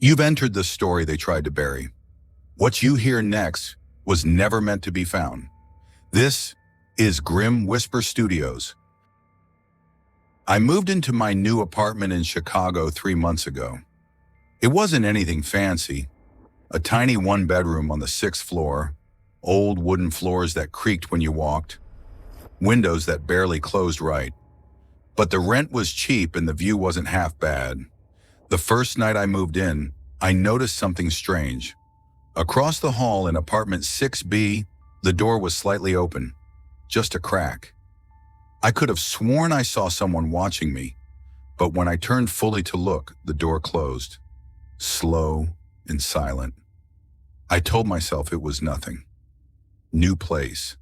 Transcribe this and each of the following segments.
You've entered the story they tried to bury. What you hear next was never meant to be found. This is Grim Whisper Studios. I moved into my new apartment in Chicago 3 months ago. It wasn't anything fancy. A tiny one-bedroom on the 6th floor, old wooden floors that creaked when you walked, windows that barely closed right. But the rent was cheap and the view wasn't half bad. The first night I moved in, I noticed something strange. Across the hall in apartment 6B, the door was slightly open, just a crack. I could have sworn I saw someone watching me, but when I turned fully to look, the door closed, slow and silent. I told myself it was nothing. New place,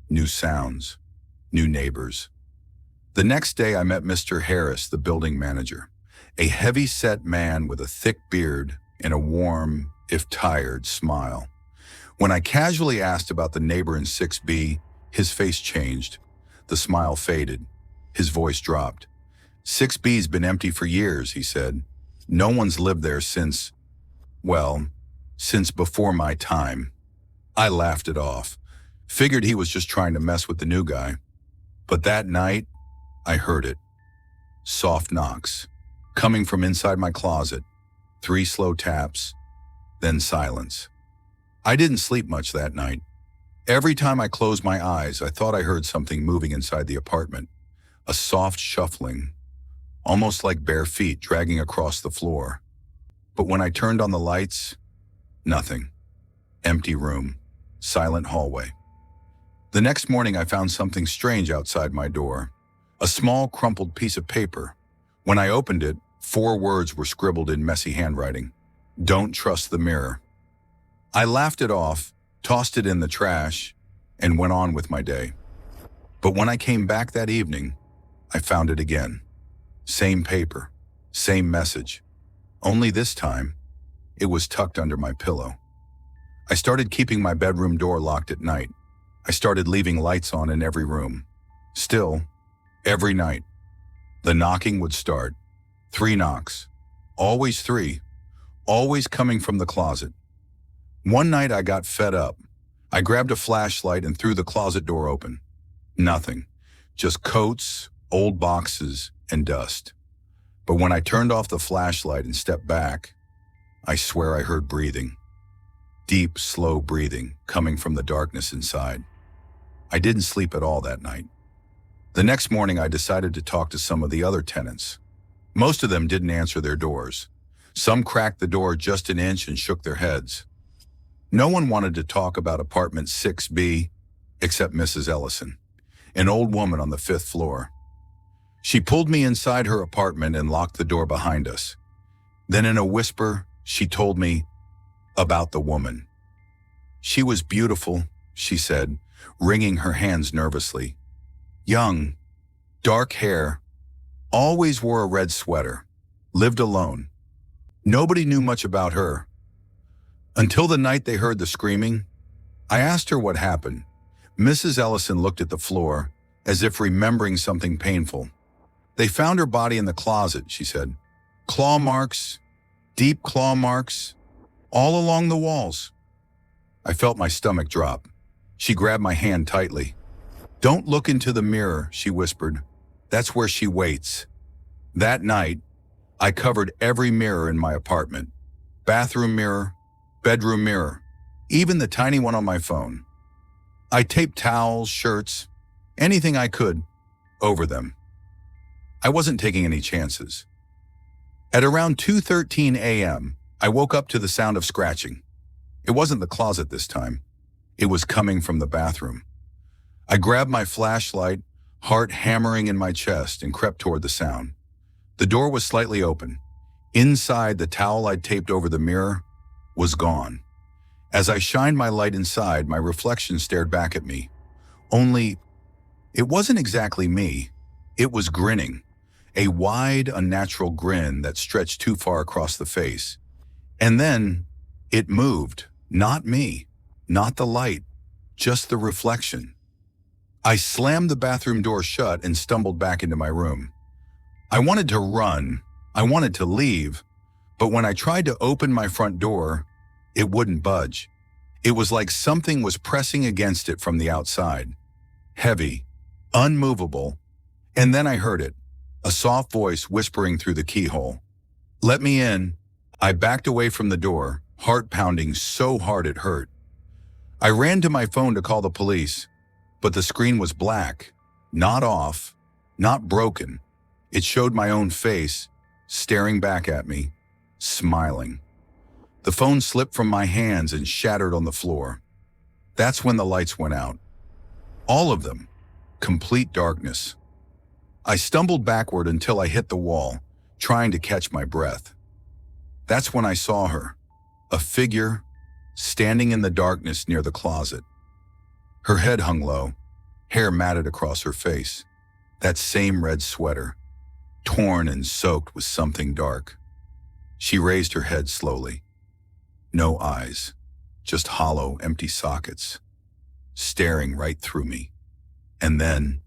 new sounds, new neighbors. The next day I met Mr. Harris, the building manager, a heavy-set man with a thick beard and a warm, if tired, smile. When I casually asked about the neighbor in 6B, his face changed. The smile faded. His voice dropped. 6B's been empty for years, he said. No one's lived there since before my time. I laughed it off. Figured he was just trying to mess with the new guy. But that night, I heard it. Soft knocks, coming from inside my closet. 3 slow taps, then silence. I didn't sleep much that night. Every time I closed my eyes, I thought I heard something moving inside the apartment. A soft shuffling, almost like bare feet dragging across the floor. But when I turned on the lights, nothing. Empty room, silent hallway. The next morning I found something strange outside my door. A small crumpled piece of paper. When I opened it, 4 words were scribbled in messy handwriting. Don't trust the mirror. I laughed it off, tossed it in the trash, and went on with my day. But when I came back that evening, I found it again. Same paper, same message. Only this time, it was tucked under my pillow. I started keeping my bedroom door locked at night. I started leaving lights on in every room. Still, every night, the knocking would start. 3 knocks. Always 3. Always coming from the closet. One night I got fed up. I grabbed a flashlight and threw the closet door open. Nothing. Just coats, old boxes, and dust. But when I turned off the flashlight and stepped back, I swear I heard breathing. Deep, slow breathing coming from the darkness inside. I didn't sleep at all that night. The next morning I decided to talk to some of the other tenants. Most of them didn't answer their doors. Some cracked the door just an inch and shook their heads. No one wanted to talk about apartment 6B except Mrs. Ellison, an old woman on the 5th floor. She pulled me inside her apartment and locked the door behind us. Then in a whisper, she told me about the woman. She was beautiful, she said, wringing her hands nervously. Young, dark hair, always wore a red sweater, lived alone. Nobody knew much about her. Until the night they heard the screaming, I asked her what happened. Mrs. Ellison looked at the floor, as if remembering something painful. They found her body in the closet, she said. Claw marks, deep claw marks, all along the walls. I felt my stomach drop. She grabbed my hand tightly. Don't look into the mirror, she whispered. That's where she waits. That night, I covered every mirror in my apartment. Bathroom mirror, bedroom mirror, even the tiny one on my phone. I taped towels, shirts, anything I could, over them. I wasn't taking any chances. At around 2:13 a.m., I woke up to the sound of scratching. It wasn't the closet this time. It was coming from the bathroom. I grabbed my flashlight, heart hammering in my chest, and crept toward the sound. The door was slightly open. Inside, the towel I'd taped over the mirror was gone. As I shined my light inside, my reflection stared back at me. Only, it wasn't exactly me. It was grinning. A wide, unnatural grin that stretched too far across the face. And then, it moved. Not me. Not the light. Just the reflection. I slammed the bathroom door shut and stumbled back into my room. I wanted to run. I wanted to leave. But when I tried to open my front door, it wouldn't budge. It was like something was pressing against it from the outside. Heavy, unmovable, and then I heard it, a soft voice whispering through the keyhole. "Let me in." I backed away from the door, heart pounding so hard it hurt. I ran to my phone to call the police, but the screen was black, not off, not broken. It showed my own face, staring back at me, smiling. The phone slipped from my hands and shattered on the floor. That's when the lights went out. All of them. Complete darkness. I stumbled backward until I hit the wall, trying to catch my breath. That's when I saw her, a figure, standing in the darkness near the closet. Her head hung low, hair matted across her face. That same red sweater, torn and soaked with something dark. She raised her head slowly. No eyes, just hollow, empty sockets, staring right through me. And then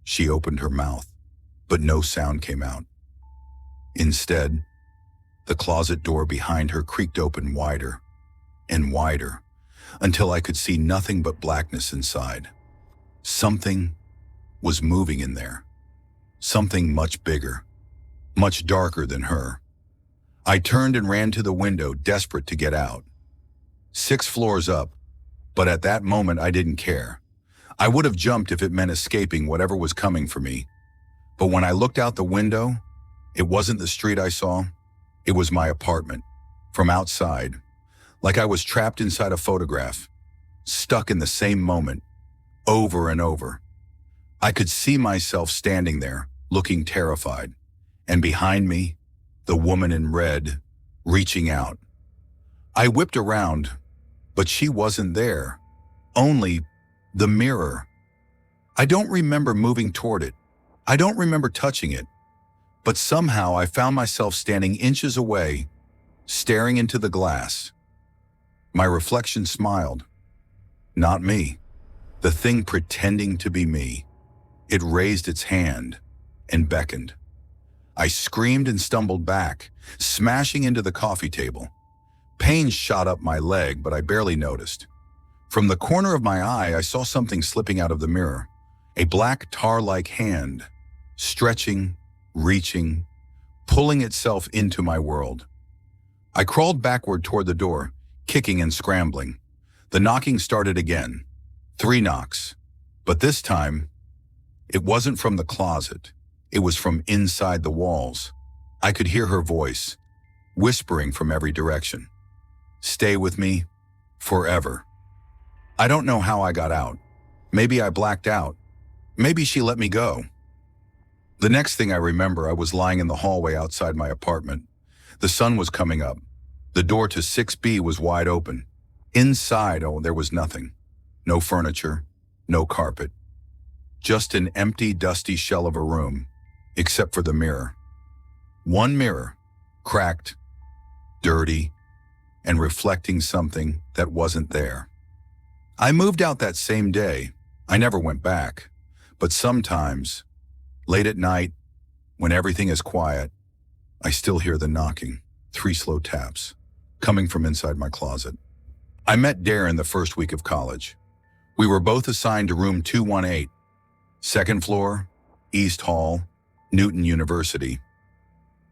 she opened her mouth, but no sound came out. Instead, the closet door behind her creaked open wider and wider until I could see nothing but blackness inside. Something was moving in there. Something much bigger, much darker than her. I turned and ran to the window, desperate to get out. 6 floors up, but at that moment I didn't care. I would have jumped if it meant escaping whatever was coming for me. But when I looked out the window, it wasn't the street I saw. It was my apartment, from outside, like I was trapped inside a photograph, stuck in the same moment, over and over. I could see myself standing there, looking terrified, and behind me, the woman in red, reaching out. I whipped around, but she wasn't there, only the mirror. I don't remember moving toward it. I don't remember touching it. But somehow I found myself standing inches away, staring into the glass. My reflection smiled. Not me. The thing pretending to be me. It raised its hand and beckoned. I screamed and stumbled back, smashing into the coffee table. Pain shot up my leg, but I barely noticed. From the corner of my eye, I saw something slipping out of the mirror. A black tar-like hand, stretching, reaching, pulling itself into my world. I crawled backward toward the door, kicking and scrambling. The knocking started again. 3 knocks. But this time, it wasn't from the closet. It was from inside the walls. I could hear her voice, whispering from every direction. "Stay with me, forever." I don't know how I got out. Maybe I blacked out. Maybe she let me go. The next thing I remember, I was lying in the hallway outside my apartment. The sun was coming up. The door to 6B was wide open. Inside, there was nothing. No furniture, no carpet. Just an empty, dusty shell of a room, except for the mirror. One mirror, cracked, dirty, and reflecting something that wasn't there. I moved out that same day. I never went back. But sometimes, late at night, when everything is quiet, I still hear the knocking, 3 slow taps, coming from inside my closet. I met Darren the first week of college. We were both assigned to room 218, 2nd floor, East Hall, Newton University.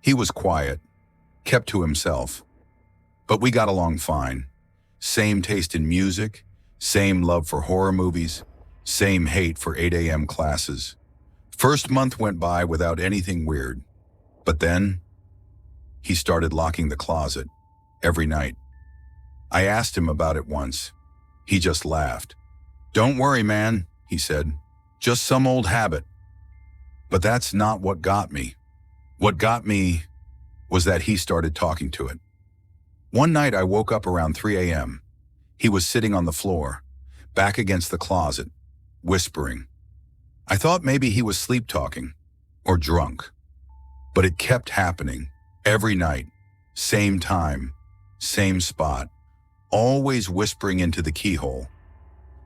He was quiet, kept to himself, but we got along fine. Same taste in music, same love for horror movies, same hate for 8 a.m. classes. First month went by without anything weird, but then he started locking the closet every night. I asked him about it once. He just laughed. "Don't worry, man," he said. "Just some old habit." But that's not what got me. What got me was that he started talking to it. One night I woke up around 3 a.m. He was sitting on the floor, back against the closet, whispering. I thought maybe he was sleep-talking or drunk, but it kept happening every night, same time, same spot, always whispering into the keyhole.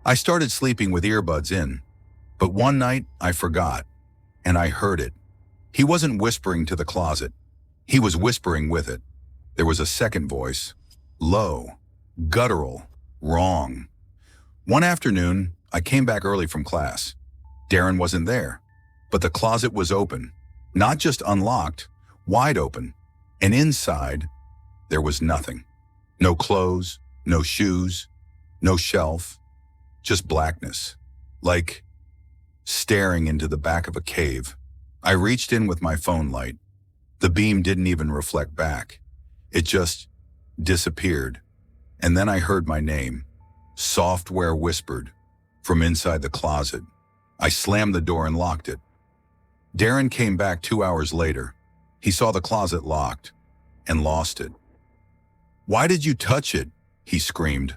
I started sleeping with earbuds in, but one night I forgot, and I heard it. He wasn't whispering to the closet. He was whispering with it. There was a second voice. Low, guttural, wrong. One afternoon, I came back early from class. Darren wasn't there, but the closet was open. Not just unlocked, wide open. And inside, there was nothing. No clothes, no shoes, no shelf, just blackness. Like staring into the back of a cave. I reached in with my phone light. The beam didn't even reflect back. It just disappeared. And then I heard my name. Software whispered from inside the closet. I slammed the door and locked it. Darren came back 2 hours later. He saw the closet locked and lost it. "Why did you touch it?" he screamed.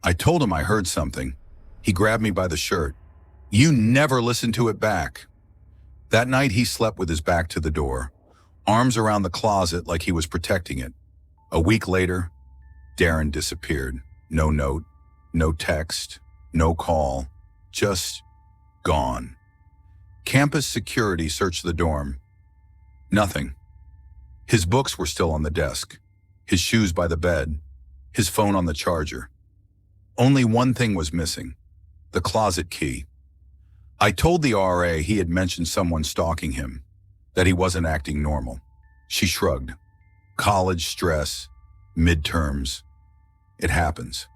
I told him I heard something. He grabbed me by the shirt. "You never listened to it back." That night he slept with his back to the door, arms around the closet like he was protecting it. A week later, Darren disappeared. No note, no text, no call, just gone. Campus security searched the dorm. Nothing. His books were still on the desk, his shoes by the bed, his phone on the charger. Only one thing was missing, the closet key. I told the RA he had mentioned someone stalking him, that he wasn't acting normal. She shrugged. College stress, midterms. It happens.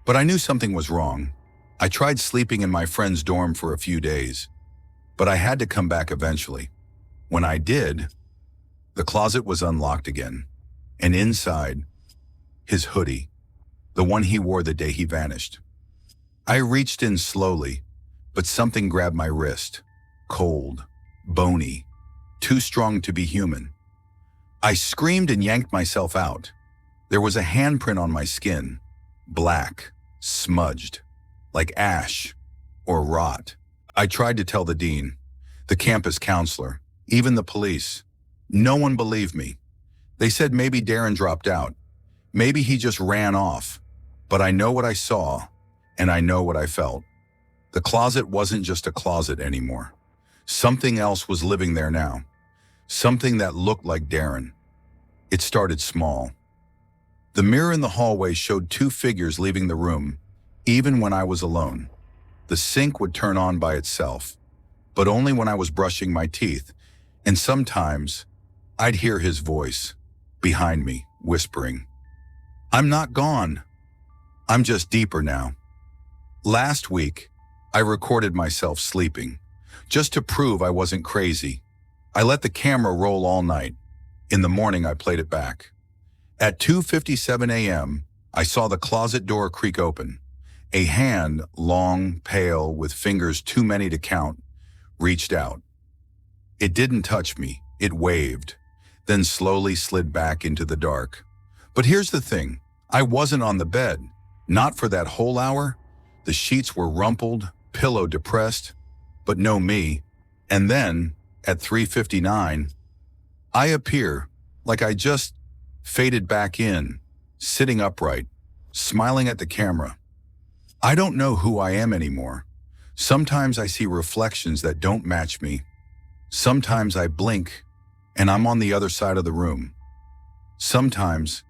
But I knew something was wrong. I tried sleeping in my friend's dorm for a few days, but I had to come back eventually. When I did, the closet was unlocked again, and inside, his hoodie, the one he wore the day he vanished. I reached in slowly, but something grabbed my wrist. Cold, bony, too strong to be human. I screamed and yanked myself out. There was a handprint on my skin, black, smudged, like ash or rot. I tried to tell the dean, the campus counselor, even the police. No one believed me. They said maybe Darren dropped out. Maybe he just ran off. But I know what I saw, and I know what I felt. The closet wasn't just a closet anymore. Something else was living there now. Something that looked like Darren. It started small. The mirror in the hallway showed two figures leaving the room, even when I was alone. The sink would turn on by itself, but only when I was brushing my teeth, and sometimes I'd hear his voice behind me, whispering, "I'm not gone. I'm just deeper now." Last week, I recorded myself sleeping, just to prove I wasn't crazy. I let the camera roll all night. In the morning, I played it back. At 2:57 a.m., I saw the closet door creak open. A hand, long, pale, with fingers too many to count, reached out. It didn't touch me, it waved, then slowly slid back into the dark. But here's the thing, I wasn't on the bed, not for that whole hour. The sheets were rumpled, pillow depressed, but no me. And then, at 3:59, I appear, like I just faded back in, sitting upright, smiling at the camera. I don't know who I am anymore. Sometimes I see reflections that don't match me. Sometimes I blink and I'm on the other side of the room. Sometimes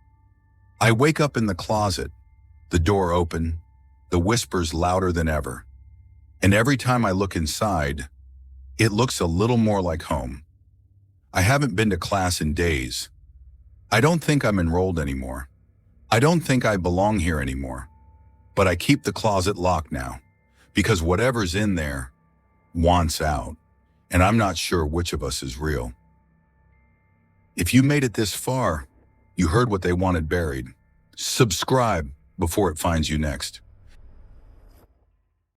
I wake up in the closet, the door open, the whispers louder than ever. And every time I look inside, it looks a little more like home. I haven't been to class in days. I don't think I'm enrolled anymore. I don't think I belong here anymore. But I keep the closet locked now, because whatever's in there wants out, and I'm not sure which of us is real. If you made it this far, you heard what they wanted buried. Subscribe before it finds you next.